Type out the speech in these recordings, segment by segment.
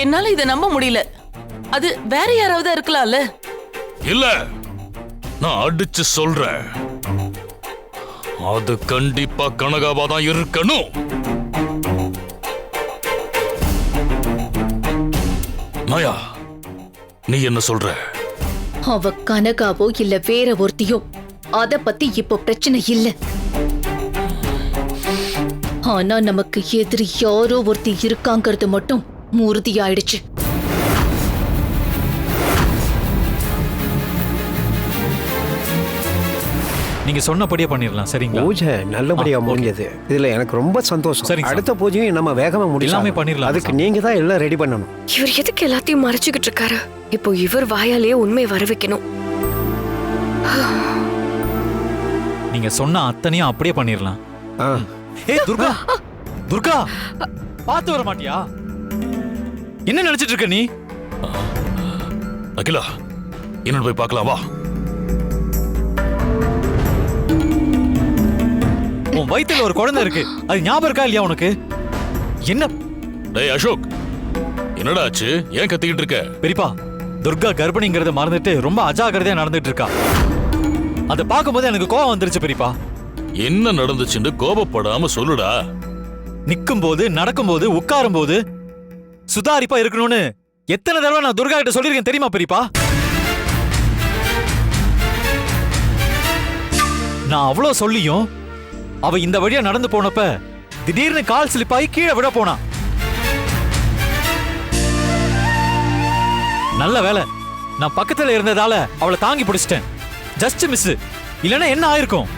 என்னால இத நம்ப முடியல. அது வேற யாராவது இருக்கலாம்ல? இல்ல, நான் அடிச்சு சொல்றேன், அது கண்டிப்பா கனகாவா தான் இருக்கணும். மாயா, நீ என்ன சொல்ற? அவ கனகாவோ இல்ல வேற ஒருத்தியோ, அத பத்தி இப்போ பிரச்சனை இல்ல. ஆனா நமக்கு எதிரி யாரோ ஒருத்தி இருக்காங்கிறது மட்டும் உறுதியாயிடுச்சு. நீங்க சொன்னபடியே பண்ணிடலாம். சரிங்களா? பூஜை நல்லபடியா முடிஞ்சது. இதுல எனக்கு ரொம்ப சந்தோஷம். சரிங்க சார். அடுத்த பூஜையும் நம்ம வேகமா முடியலாம். எல்லாமே பண்ணிடலாம். அதுக்கு நீங்க தான் எல்லாம் ரெடி பண்ணணும். இவர் எதுக்கு எல்லாத்தையும் மறைச்சுக்கிட்டு இருக்காரு? இப்போ இவர் வாயாலேயே உண்மையை வர வைக்கணும். நீங்க சொன்ன அத்தனையும் அப்படியே பண்ணிடலாம். ஏய் துர்கா, துர்கா, பார்த்து வர மாட்டியா? என்ன நினைச்சிட்டு இருக்க நீ? அகிலா, என்னன்னு போய் பார்க்கலாம் வா. உன் வயித்துல ஒரு குழந்தை இருக்கு, அது ஞாபகம் இருக்கா இல்லையா உனக்கு? என்ன? டேய் அசோக், என்னடா ஆச்சு? ஏன் கத்திக்கிட்டு இருக்க? பெரியப்பா, துர்கா கர்ப்பிணிங்கிறத மறந்துட்டு ரொம்ப அஜாக்கிரதையா நடந்துட்டு இருக்கா. அதை பார்க்கும்போது எனக்கு கோபம் வந்துருச்சு பெரியப்பா. என்ன நடந்துச்சுன்னு கோபப்படாம சொல்லுடா. நிக்கும் போது, நடக்கும் போது, உட்காரும் போது சுதாரிப்பா இருக்கணும்னு எத்தனை தடவை நான் துர்கா கிட்ட சொல்லிருக்கேன் தெரியுமா பெரியப்பா? நான் அவ்வளோ சொல்லியும் அவ இந்த வழியா நடந்து போனப்ப திடீர்னு கால் ஸ்லிப்பாகி கீழே விட போனா. நல்ல வேலை நான் பக்கத்துல இருந்ததால அவளை தாங்கி பிடிச்சிட்டேன். ஜஸ்ட் மிஸ், இல்லைன்னா என்ன ஆயிருக்கும்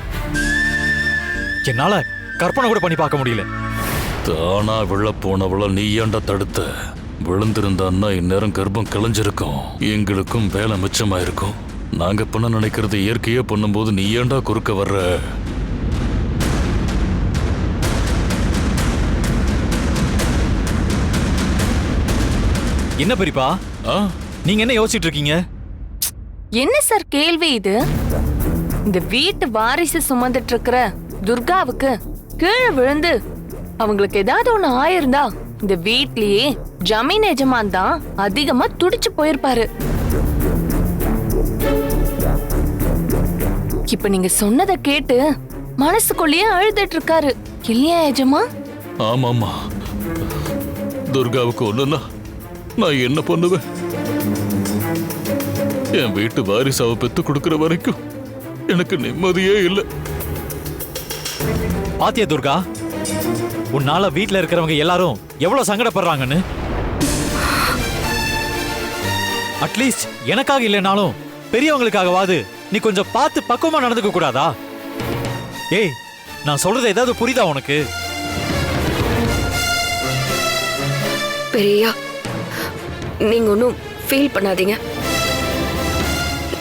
என்னால கற்பனை கூட பண்ணி பார்க்க முடியல. தானா விழ போனவள நீ ஏன்டா தடுத்த? விழுந்திருந்தான்னா இந்நேரம் கர்ப்பம் கிளஞ்சிருக்கும், எங்களுக்கும் வேலை மிச்சமாயிருக்கும். நாங்க பண்ண நினைக்கிறது இயற்கையே பண்ணும்போது நீ ஏன்டா குறுக்க வர்ற? என்ன பெரியப்பா, நீங்க என்ன யோசிச்சுட்டு இருக்கீங்க? என்ன சார் கேள்வி இது? இந்த வீட்டு வாரிசு சுமந்துட்டு இருக்கிற துர்காவுக்கு கீழே விழுந்து அவங்களுக்கு ஏதாவது ஒண்ணு ஆயிருந்தா இந்த வீட்லயே ஜமீன் எஜமான் தான் அதிகமா துடிச்சு போயிருப்பாரு. இப்ப நீங்க சொன்னதை கேட்டு மனசுக்குள்ளேயே அழுதுட்டு இருக்காரு இல்லையா எஜமா? ஆமாமா, துர்காவுக்கு ஒண்ணுன்னா நான் என்ன பண்ணுவேன்? என் வீட்டு வாரிசாவை பெத்து கொடுக்கிற வரைக்கும் எனக்கு நிம்மதியே இல்லை. பாத்தியா துர்கா, உன்னால வீட்டுல இருக்கிறவங்க எல்லாரும் எவ்வளவு சங்கடப்படுறாங்கன்னு. அட்லீஸ்ட் எனக்காக இல்லைனாலும் பெரியவங்களுக்காகவாது நீ கொஞ்சம் பார்த்து பக்குவமா நடந்துக்க கூடாதா? ஏய், நான் சொல்றது ஏதாவது புரியுதா உனக்கு? பெரியா, நீங்க ஒன்னும் ஃபீல் பண்ணாதீங்க.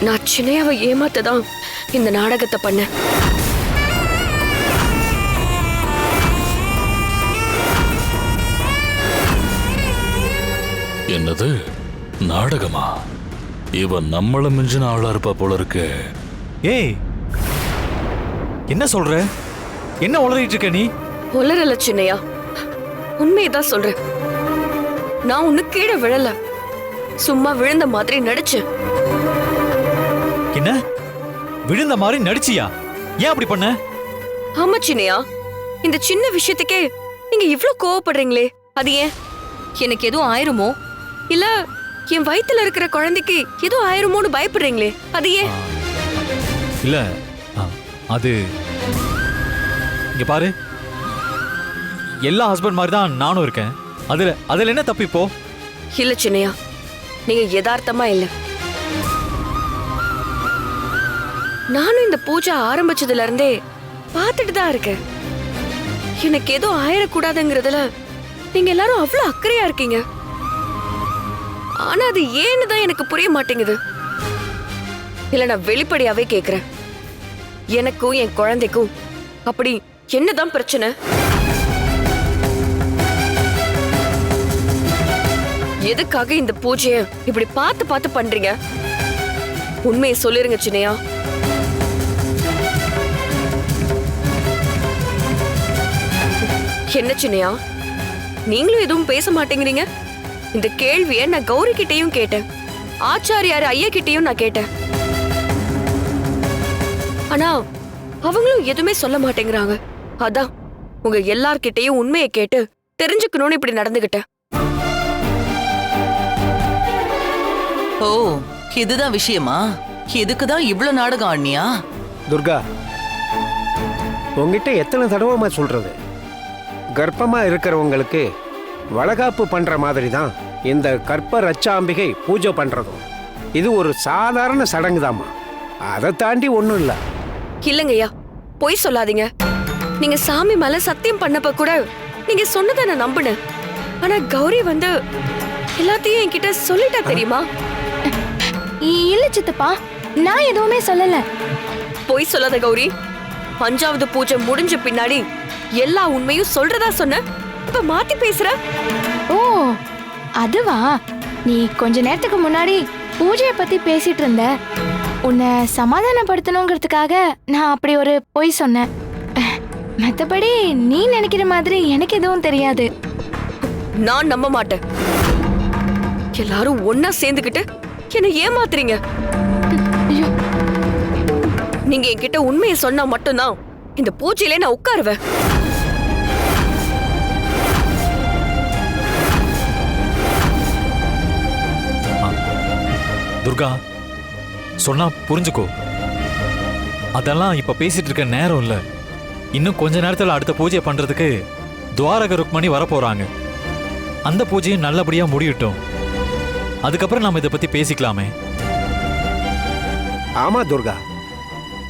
நான் சின்னையாவை ஏமாத்ததான் இந்த நாடகத்தை பண்ணேன். என்னது நாடகமா? இவன் நம்மள மிஞ்சின ஆளா இருப்பா போல இருக்கு. ஏய், என்ன சொல்ற? என்ன உளறிட்டு இருக்க நீ? உளறல சின்னையா, உண்மையதான் சொல்றேன். நான் ஒண்ணு கீழே விழல, சும்மா விழுந்த மாதிரி நடிச்சேன். என்ன விழுந்த மாதிரி நடிச்சியா? ஏன் அப்படி பண்ண? ஆமா சின்னையா, இந்த சின்ன விஷயத்துக்கே நீங்க இவ்ளோ கோவப்படுறீங்களே, அது ஏன்? எனக்கு எதுவும் ஆயிருமோ, இல்ல என் வயித்துல இருக்கிற குழந்தைக்கு ஏதோ ஆயிருமோன்னு பயப்படுறீங்களே, அது ஏன்? இல்ல, அது இங்க பாரு, எல்லா ஹஸ்பண்ட் மாதிரி தான் நானும் இருக்கேன். அதுல என்ன தப்பு இப்போ? இல்ல சின்னையா, நீங்க யதார்த்தமா இல்ல. நானும் இந்த பூஜை ஆரம்பிச்சதுல இருந்தே பார்த்துட்டு தான் இருக்கேன். எனக்கு ஏதோ ஆயிடக்கூடாதுங்கிறதுல நீங்க எல்லாரும் அவ்வளவு அக்கறையா இருக்கீங்க. ஆனா அது ஏன்னு தான் எனக்கு புரிய மாட்டேங்குது. இல்ல, நான் வெளிப்படையாவே கேக்குறேன், எனக்கும் என் குழந்தைக்கும் அப்படி என்னதான் பிரச்சனை? எதுக்காக இந்த பூஜைய இப்படி பார்த்து பார்த்து பண்றீங்க? உண்மையை சொல்லிருங்க சின்னையா. என்ன சின்னையா, நீங்களும் எதுவும் பேச மாட்டேங்கிறீங்க? இந்த கேள்விய நான் கௌரி கிட்டயும் கேட்டேன், ஆச்சாரியார் ஐயா கிட்டயும் நான் கேட்டேன். ஆனா அவங்களும் எதுவுமே சொல்ல மாட்டேங்கிறாங்க. அதான் உங்க எல்லார்கிட்டயும் உண்மையை கேட்டு தெரிஞ்சுக்கணும்னு இப்படி நடந்துகிட்டேன். ஓ, இதுதான் விஷயமா? இதுக்குதான் இவ்ளோ நாடகம் ஆடினியா? துர்கா, உங்ககிட்ட எத்தனை தடவைமா சொல்றது? கர்ப்பமா இருக்கிறவங்களுக்கு வளகாப்பு பண்ற மாதிரி தான் இந்த கற்ப ரச்சாம்பிகை பூஜை பண்றதும். இது ஒரு சாதாரண சடங்கு தாம்மா, அதை தாண்டி ஒன்றும் இல்லை. இல்லங்கய்யா, பொய் சொல்லாதீங்க. நீங்க சாமி மேல சத்தியம் பண்ணப்ப கூட நீங்க சொன்னதை நான் நம்பினேன். ஆனா கௌரி வந்து எல்லாத்தையும் என்கிட்ட சொல்லிட்டா தெரியுமா? இல்ல சித்தப்பா, நான் எதுவுமே சொல்லல. பொய் சொல்லாத கௌரி. 5வது பூஜை முடிஞ்ச பின்னாடி எல்லா உண்மையும் சொல்றதா சொன்ன, இப்ப மாத்தி பேசுற. ஓ அதுவா? நீ கொஞ்ச நேரத்துக்கு முன்னாடி பூஜைய பத்தி பேசிட்டு இருந்த. உன்னை சமாதானப்படுத்தணுங்கிறதுக்காக நான் அப்படி ஒரு பொய் சொன்னேன். மத்தபடி நீ நினைக்கிற மாதிரி எனக்கு எதுவும் தெரியாது. நான் நம்ப மாட்டேன். எல்லாரும் ஒன்னா சேர்ந்துக்கிட்டு என்ன ஏமாத்துறீங்க. ஐயோ, நீங்க என்கிட்ட உண்மையை சொன்னா மட்டும்தான் இந்த பூஜையில நான் உட்காருவேன். துர்கா, சொன்னா புரிஞ்சுக்கோ. அதெல்லாம் இப்ப பேசிட்டு இருக்க நேரம் இல்ல. இன்னும் கொஞ்ச நேரத்துல அடுத்த பூஜை பண்றதுக்கு துவாரக ருக்மணி வரப்போறாங்க. அந்த பூஜையும் நல்லபடியா முடியட்டும். அதுக்கப்புறம் நாம இதை பத்தி பேசிக்கலாமே. ஆமா துர்கா,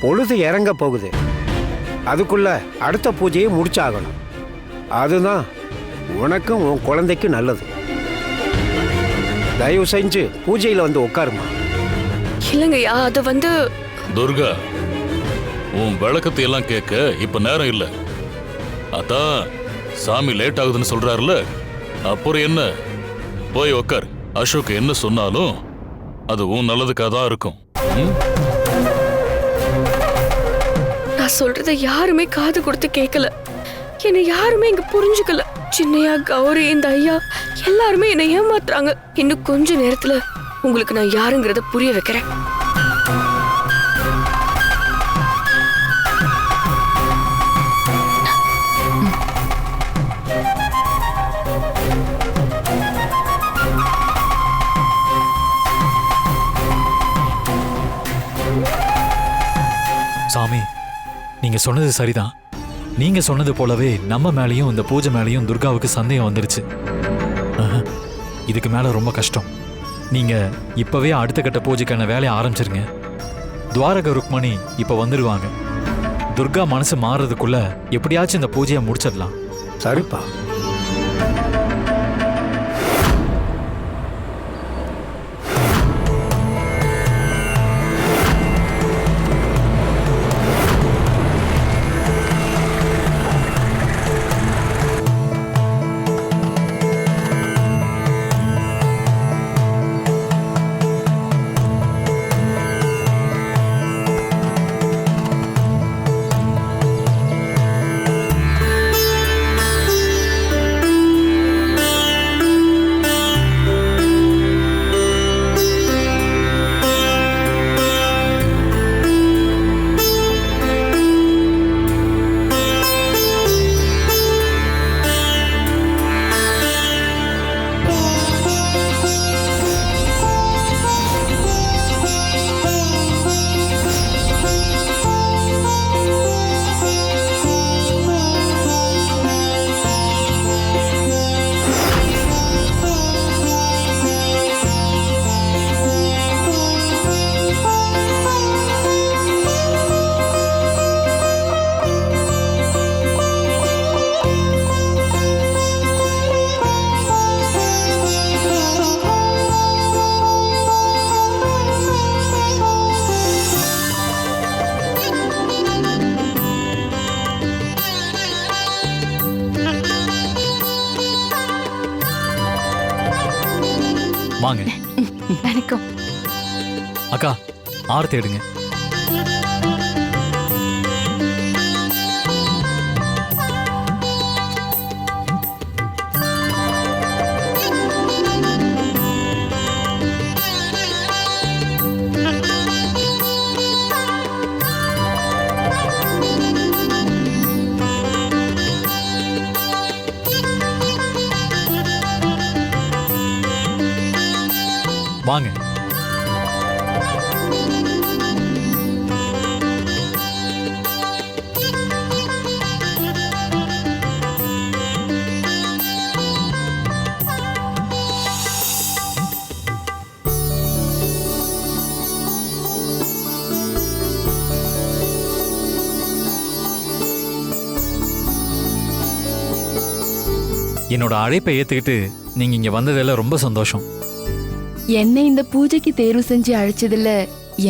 பொழுது இறங்க போகுது. அதுக்குள்ள அடுத்த பூஜையை முடிச்சாகணும். அதுதான் உனக்கும் உன் குழந்தைக்கும் நல்லது. தயவு செஞ்சு பூஜையில வந்து உட்காருமா. இல்லங்கய்யா, அது வந்து துர்கா, உன் விளக்கத்தை எல்லாம் கேட்க இப்ப நேரம் இல்ல. அதான் சாமி லேட் ஆகுதுன்னு சொல்றாருல, அப்புறம் என்ன, போய் உக்கார். அசோக் என்ன சொன்னாலும் அது உன் நல்லதுக்காக தான் இருக்கும். நான் சொல்றத யாருமே காது கொடுத்து கேட்கல. என்னை யாருமே இங்க புரிஞ்சுக்கல. சின்னையா, கௌரி, இந்த ஐயா எல்லாருமே என்னை ஏமாத்துறாங்க. இன்னும் கொஞ்ச நேரத்துல உங்களுக்கு நான் யாருங்கிறத புரிய வைக்கிறேன். சாமி, நீங்க சொன்னது சரிதான். நீங்க சொன்னது போலவே நம்ம மேலேயும் இந்த பூஜை மேலேயும் துர்காவுக்கு சந்தேகம் வந்துருச்சு. இதுக்கு மேல ரொம்ப கஷ்டம். நீங்க இப்பவே அடுத்த கட்ட பூஜைக்கான வேலையை ஆரம்பிச்சிருங்க. துவாரக ருக்மணி இப்ப வந்துடுவாங்க. துர்கா மனசு மாறுறதுக்குள்ள எப்படியாச்சும் இந்த பூஜையை முடிச்சிடலாம். சரிப்பா. வாங்க. வணக்கம். அக்கா, ஆரத்தி எடுங்க. வாங்க. என்னோட அழைப்பை ஏத்துக்கிட்டு நீங்க இங்க வந்ததெல்லாம் ரொம்ப சந்தோஷம். என்னை இந்த பூஜைக்கு தேர்வு செஞ்சு அழைச்சதுல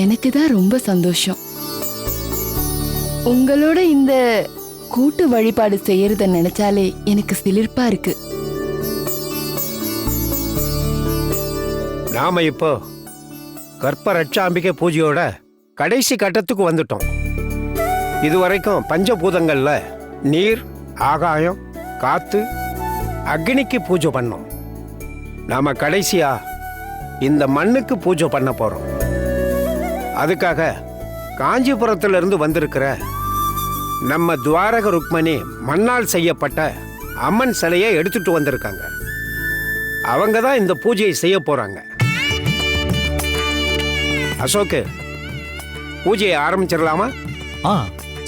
எனக்கு தான் ரொம்ப சந்தோஷம். உங்களோட இந்த கூட்டு வழிபாடு செய்யறத நினைச்சாலே எனக்கு சிலிர்ப்பா இருக்கு. நாம இப்போ கற்ப ரட்சாம்பிகை பூஜையோட கடைசி கட்டத்துக்கு வந்துட்டோம். இதுவரைக்கும் பஞ்சபூதங்கள்ல நீர், ஆகாயம், காத்து, அக்னிக்கு பூஜை பண்ணோம். நாம கடைசியா இந்த மண்ணுக்கு பூஜை பண்ண போறோம். அதுக்காக காஞ்சிபுரத்துல இருந்து வந்திருக்கிற நம்ம துவாரக ருக்மணி மண்ணால் செய்யப்பட்ட அம்மன் சிலையை எடுத்துட்டு வந்திருக்காங்க. அவங்க தான் இந்த பூஜையை செய்ய போறாங்க. அசோக்கு, பூஜையை ஆரம்பிச்சிடலாமா?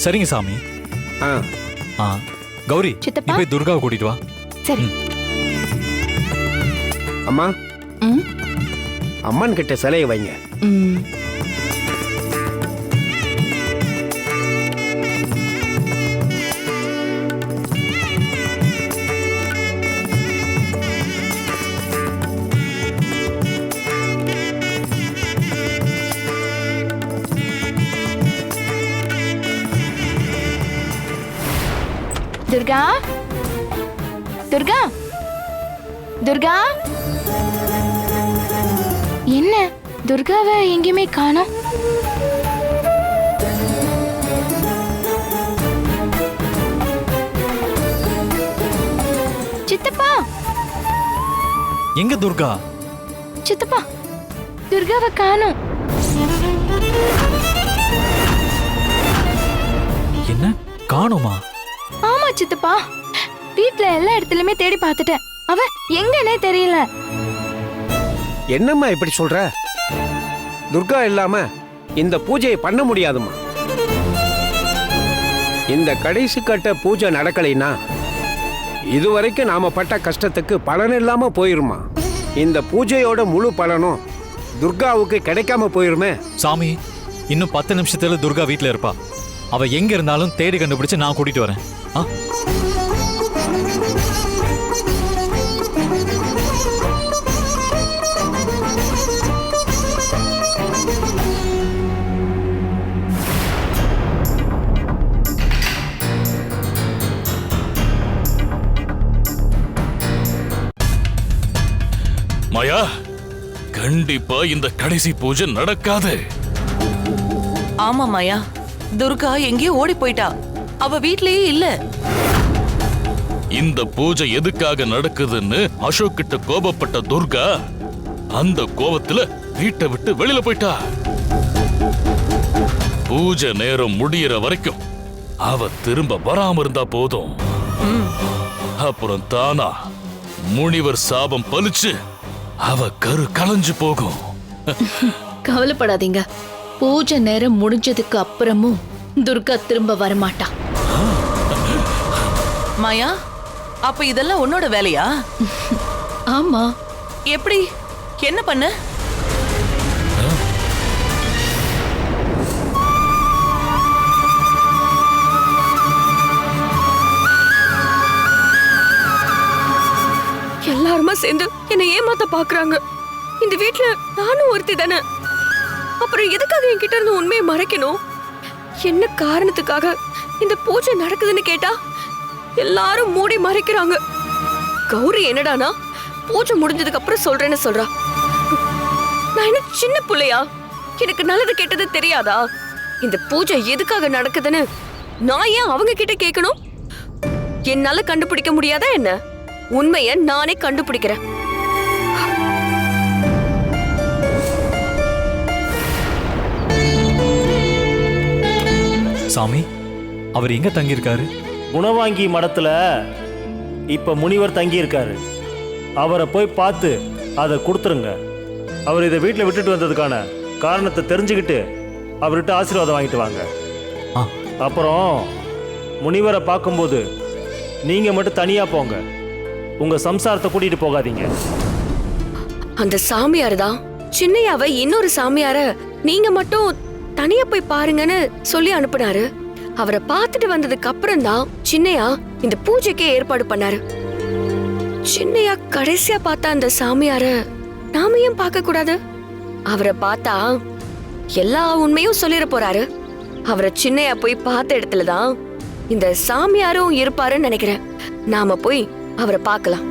சரிங்க சாமி. கௌரி, சித்தப்பா. போய் துர்காவை கூட்டிட்டு வா. சரி. அம்மா, அம்மன் கிட்ட சிலையை வைங்க. துர்கா, துர்கா, துர்கா. என்ன துர்காவை எங்கேயுமே காணோம்? சித்தப்பா, எங்க துர்கா? சித்தப்பா, துர்காவை காணோம். என்ன காணோமா? ஆமா சித்தப்பா, வீட்ல எல்லா இடத்துலயுமே தேடி பார்த்துட்டேன். அவ எங்கன்னே தெரியல. என்னம்மா இப்படி சொல்ற? துர்கா இல்லாம இந்த பூஜையை பண்ண முடியாதுமா. இந்த கடைசி கட்ட பூஜை நடக்கலைன்னா இதுவரைக்கும் நாம பட்ட கஷ்டத்துக்கு பலன் இல்லாம போயிருமா. இந்த பூஜையோட முழு பலனும் துர்காவுக்கு கிடைக்காம போயிருமே. சாமி, இன்னும் 10 நிமிஷத்துல துர்கா வீட்ல இருப்பா. அவ எங்க இருந்தாலும் தேடி கண்டுபிடிச்சு நான் கூட்டிட்டு வரேன். மாயா, கண்டிப்பா இந்த கடைசி பூஜை நடக்காது. ஆமா மாயா, துர்கா எங்கேயோ ஓடி போயிட்டா. அவ வீட்லயே இல்ல. இந்த பூஜை எதுக்காக நடக்குதுன்னு அசோக் கிட்ட கோபப்பட்ட துர்கா அந்த கோபத்துல வீட்டை விட்டு வெளியில போயிட்டா. பூஜை நேரம் முடியற வரைக்கும் அவ திரும்ப வராம இருந்தா போதும். அப்புறம் தானா முனிவர் சாபம் பலிச்சு அவ கரு களைஞ்சு போகும். கவலைப்படாதீங்க, பூஜை நேரம் முடிஞ்சதுக்கு அப்புறமும் துர்கா திரும்ப வரமாட்டா. மாயா, அப்ப இதெல்லாம் உன்னோட வேலையா? ஆமா. எப்படி? என்ன பண்ண? எல்லாருமா சேர்ந்து என்னை ஏமாத்த பாக்குறாங்க. இந்த வீட்ல நானும் ஒருத்தி தானே. அப்புறம் எதுக்காக என்கிட்ட இருந்து உண்மையை மறைக்கணும்? என்ன காரணத்துக்காக இந்த பூஜை நடக்குதுன்னு கேட்டா எல்லாரும் மூடி மறைக்கிறாங்க. கௌரி என்னடானா பூஜை முடிஞ்சதுக்கு அப்புறம் சொல்றேன்னு சொல்றா. நான் என்ன சின்ன பிள்ளையா? எனக்கு நல்லது கெட்டது தெரியாதா? இந்த பூஜை எதுக்காக நடக்குதுன்னு நான் ஏன் அவங்க கிட்ட கேட்கணும்? என்னால கண்டுபிடிக்க முடியாதா என்ன? உண்மையை நானே கண்டுபிடிக்கிறேன். சாமி, அவர் எங்க தங்கியிருக்காரு? குணவாங்கி மடத்துல இப்ப முனிவர் தங்கி இருக்காரு. அவரை போய் பார்த்து அதை கொடுத்துருங்க. அவர் இதை வீட்டில் விட்டுட்டு வந்ததுக்கான காரணத்தை தெரிஞ்சுக்கிட்டு அவர்கிட்ட ஆசீர்வாதம் வாங்கிட்டு வாங்க. ஆ. அப்புறம் முனிவரை பார்க்கும்போது நீங்கள் மட்டும் தனியாக போங்க. உங்கள் சம்சாரத்தை கூட்டிகிட்டு போகாதீங்க. அந்த சாமியார் தான் சின்னையாவை இன்னொரு சாமியார நீங்க மட்டும் தனியா போய் பாருங்கன்னு சொல்லி அனுப்புனாரு. அவரை பார்த்துட்டு வந்ததுக்கு அப்புறம் தான் சின்னையா இந்த பூஜைக்கே ஏற்பாடு பண்ணாரு. சின்னையா கடைசியா பார்த்த அந்த சாமியார நாம ஏன் பார்க்க கூடாது? அவரை பார்த்தா எல்லா உண்மையும் சொல்லிட போறாரு. அவரை சின்னையா போய் பார்த்த இடத்துலதான் இந்த சாமியாரும் இருப்பாருன்னு நினைக்கிறேன். நாம போய் அவரை பார்க்கலாம்.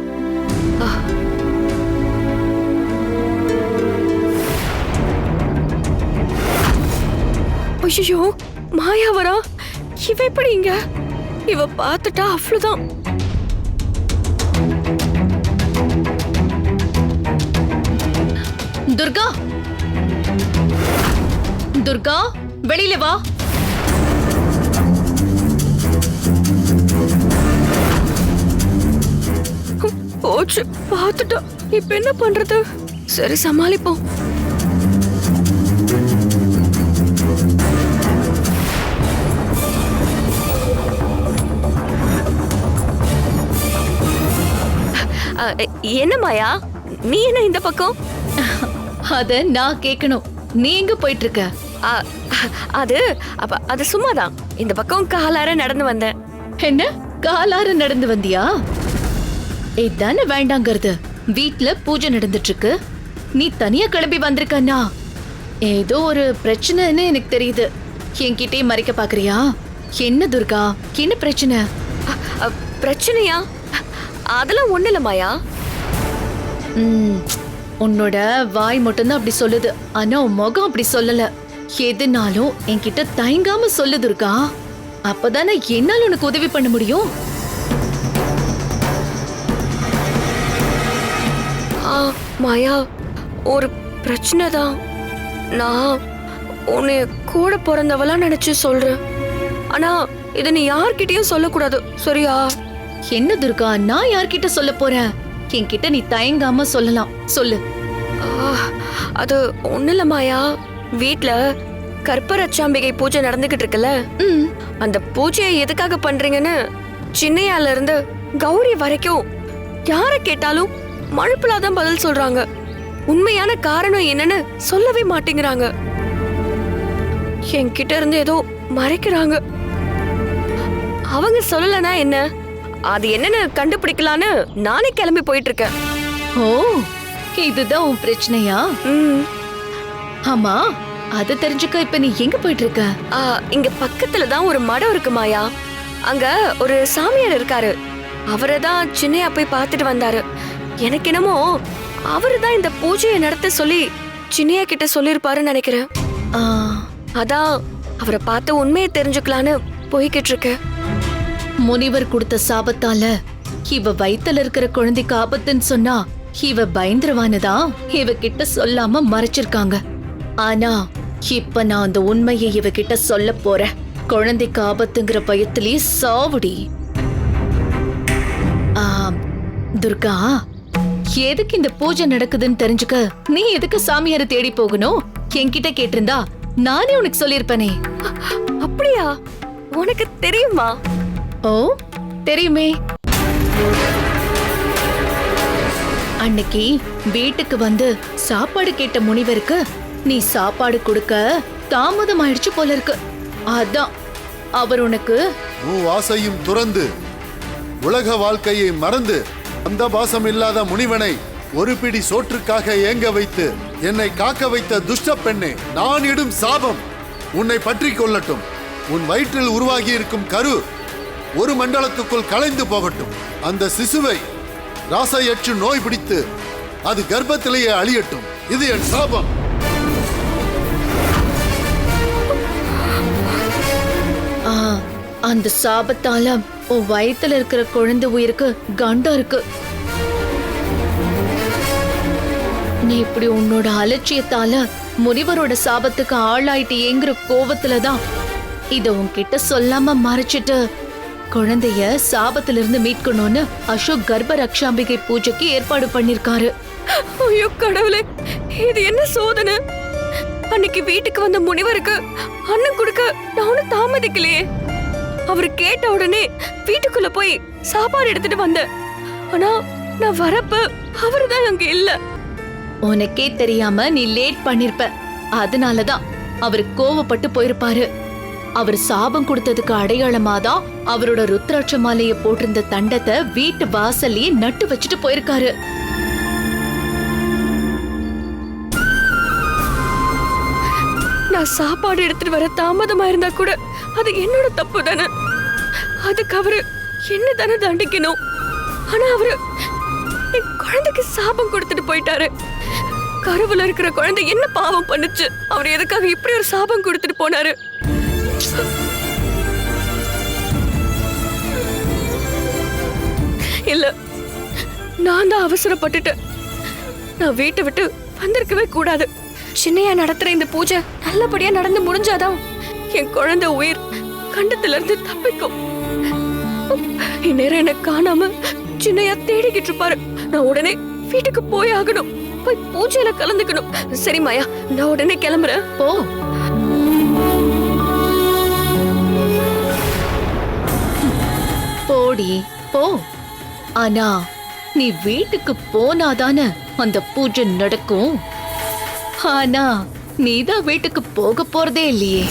ஐயோ, மாயாவரா? இவ எப்படி இங்க? இவ பார்த்துட்டா அவ்வளவுதான். துர்கா, துர்கா, வெளியில வா. போச்சு, பார்த்துட்டா. இப்ப என்ன பண்றது? சரி, சமாளிப்போம். என்ன மாயா, நீ என்ன இந்த பக்கம்? அத நான் கேட்கணும். நீ எங்க போயிட்டு இருக்க? அது சும்மாதான். இந்த பக்கம் காலார நடந்து வந்தேன். என்ன காலார நடந்து வந்தியா? இதானே வேண்டாங்கிறது. வீட்ல பூஜை நடந்துட்டு இருக்கு, நீ தனியா கிளம்பி வந்திருக்கன்னா ஏதோ ஒரு பிரச்சனைன்னு எனக்கு தெரியுது. என்கிட்டயே மறைக்க பாக்குறியா? என்ன துர்கா, என்ன பிரச்சனை? பிரச்சனையா? அதெல்லாம் ஒண்ணு இல்ல மாயா. உன்னோட வாய் மட்டும்தான் அப்படி சொல்லுது, ஆனா உன் முகம் அப்படி சொல்லல. எதுனாலும் என்கிட்ட தயங்காம சொல்லு துர்கா, அப்பதானே என்னால உனக்கு உதவி பண்ண முடியும். மாயா, ஒரு பிரச்சனை தான். நான் உன்னை கூட பிறந்தவளா நினைச்சு சொல்றேன். ஆனா இத நீ யார்கிட்டயும் சொல்லக்கூடாது, சரியா? என்ன துர்கா, நான் யார்கிட்ட சொல்ல போறேன்? என்கிட்ட நீ தயங்காம சொல்லலாம், சொல்லு. அது ஒண்ணு இல்ல மாயா, வீட்ல கற்பரச்சாம்பிகை பூஜை நடந்துகிட்டு இருக்குல்ல, அந்த பூஜையை எதுக்காக பண்றீங்கன்னு சின்னையால இருந்து கௌரி வரைக்கும் யார கேட்டாலும் மழுப்பலாதான் பதில் சொல்றாங்க. உண்மையான காரணம் என்னன்னு சொல்லவே மாட்டேங்கிறாங்க. என்கிட்ட இருந்து ஏதோ மறைக்கிறாங்க. அவங்க சொல்லலனா என்ன, அது என்னன்னு கண்டுபிடிக்கலான்னு நானே கிளம்பி போயிட்டு இருக்கேன். ஓ, இதுதான் உன் பிரச்சனையா? ஆமா, அது தெரிஞ்சுக்க இப்ப நீ எங்க போயிட்டு இருக்க? இங்க பக்கத்துல தான் ஒரு மடம் இருக்கு மாயா. அங்க ஒரு சாமியார் இருக்காரு. அவரை தான் சின்னையா போய் பார்த்துட்டு வந்தாரு. எனக்கு என்னமோ அவரு தான் இந்த பூஜையை நடத்த சொல்லி சின்னையா கிட்ட சொல்லிருப்பாருன்னு நினைக்கிறேன். அதான் அவரை பார்த்து உண்மையை தெரிஞ்சுக்கலான்னு போய்கிட்டு இருக்கேன். முனிவர் கொடுத்த சாபத்தால இவ வயித்துல இருக்கிற குழந்தைக்கு ஆபத்துன்னு சொன்னா இவ பயந்துருவானுதான் இவ கிட்ட சொல்லாம மறைச்சிருக்காங்க. ஆனா இப்ப நான் அந்த உண்மையை இவ கிட்ட சொல்ல போறேன். குழந்தைக்கு ஆபத்துங்கிற பயத்திலேயே சாவுடி. துர்கா, எதுக்கு இந்த பூஜை நடக்குதுன்னு தெரிஞ்சுக்க நீ எதுக்கு சாமியாரை தேடி போகணும்? என்கிட்ட கேட்டிருந்தா நானே உனக்கு சொல்லிருப்பேனே. அப்படியா? உனக்கு தெரியுமா? ஓ, தெரியுமே. அன்னைக்கு வீட்டுக்கு வந்து சாப்பாடு கேட்ட முனிவருக்கு நீ சாப்பாடு கொடுக்க தாமதம் ஆயிடுச்சு போல இருக்கு. அதான் அவர் உனக்கு ஆசையும் துறந்து உலக வாழ்க்கையை மறந்து அந்த பாசம் இல்லாத முனிவனை ஒரு பிடி சோற்றுக்காக ஏங்க வைத்து என்னை காக்க வைத்த துஷ்ட பெண்ணே, நான் இடும் சாபம் உன்னை பற்றி கொள்ளட்டும். உன் வயிற்றில் உருவாகி இருக்கும் கரு ஒரு மண்டலத்துக்குள் கலைந்து போகட்டும். அந்த சிசுவை ராசையற்று நோய் பிடித்து அது கர்ப்பத்திலேயே அழியட்டும். இது என் சாபம். அந்த சாபத்தால உன் வயித்துல இருக்கிற குழந்தை உயிருக்கு கண்டம் இருக்கு. நீ இப்படி உன்னோட அலட்சியத்தால முனிவரோட சாபத்துக்கு ஆளாயிட்டேங்கிற கோபத்துலதான் இத உன்கிட்ட சொல்லாம மறைச்சிட்டு குழந்தைய சாபத்திலிருந்து மீட்கணும்னு அசோக் கர்ப்ப ரக்ஷாம்பிகை பூஜைக்கு ஏற்பாடு பண்ணிருக்காரு. ஐயோ கடவுளே, இது என்ன சோதனை? அன்னைக்கு வீட்டுக்கு வந்த முனிவருக்கு அன்னம் கொடுக்க நான் ஒன்னும் தாமதிக்கலையே. அவரு கேட்ட உடனே வீட்டுக்குள்ள போய் சாப்பாடு எடுத்துட்டு வந்தேன். ஆனா நான் வரப்ப அவருதான் அங்க இல்ல. உனக்கே தெரியாம நீ லேட் பண்ணிருப்ப. அதனாலதான் அவர் கோவப்பட்டு போயிருப்பாரு. அவர் சாபம் கொடுத்ததுக்கு அடையாளமாதான் அவரோட ருத்ராட்ச மாலைய போட்டிருந்த தண்டத்தை வீட்டு வாசல்லயே நட்டு வச்சுட்டு போயிருக்காரு. நான் சாப்பாடு எடுத்துட்டு வர தாமதமா இருந்தா கூட அது என்னோட தப்பு தானே. அதுக்கு அவரு என்ன தானே தண்டிக்கணும். ஆனா அவரு என் குழந்தைக்கு சாபம் கொடுத்துட்டு போயிட்டாரு. கருவுல இருக்கிற குழந்தை என்ன பாவம் பண்ணுச்சு? அவர் எதுக்காக இப்படி ஒரு சாபம் கொடுத்துட்டு போனாரு? இல்ல, நான் தான் அவசரப்பட்டுட்டேன். நான் வீட்டை விட்டு வந்திருக்கவே கூடாது. சின்னையா நடத்துற இந்த பூஜை நல்லபடியா நடந்து முடிஞ்சாதான் என் குழந்தை உயிர் கண்டத்துல இருந்து தப்பிக்கும். இந்நேரம் என்ன காணாம சின்னையா தேடிக்கிட்டு இருப்பாரு. நான் உடனே வீட்டுக்கு போய் ஆகணும். போய் பூஜையில கலந்துக்கணும். சரி மாயா, நான் உடனே கிளம்புறேன். போ. போடி போ. ஆனா நீ வீட்டுக்கு போனாதானே அந்த பூஜை நடக்கும். ஆனா நீதான் வீட்டுக்கு போக போறதே இல்லையே.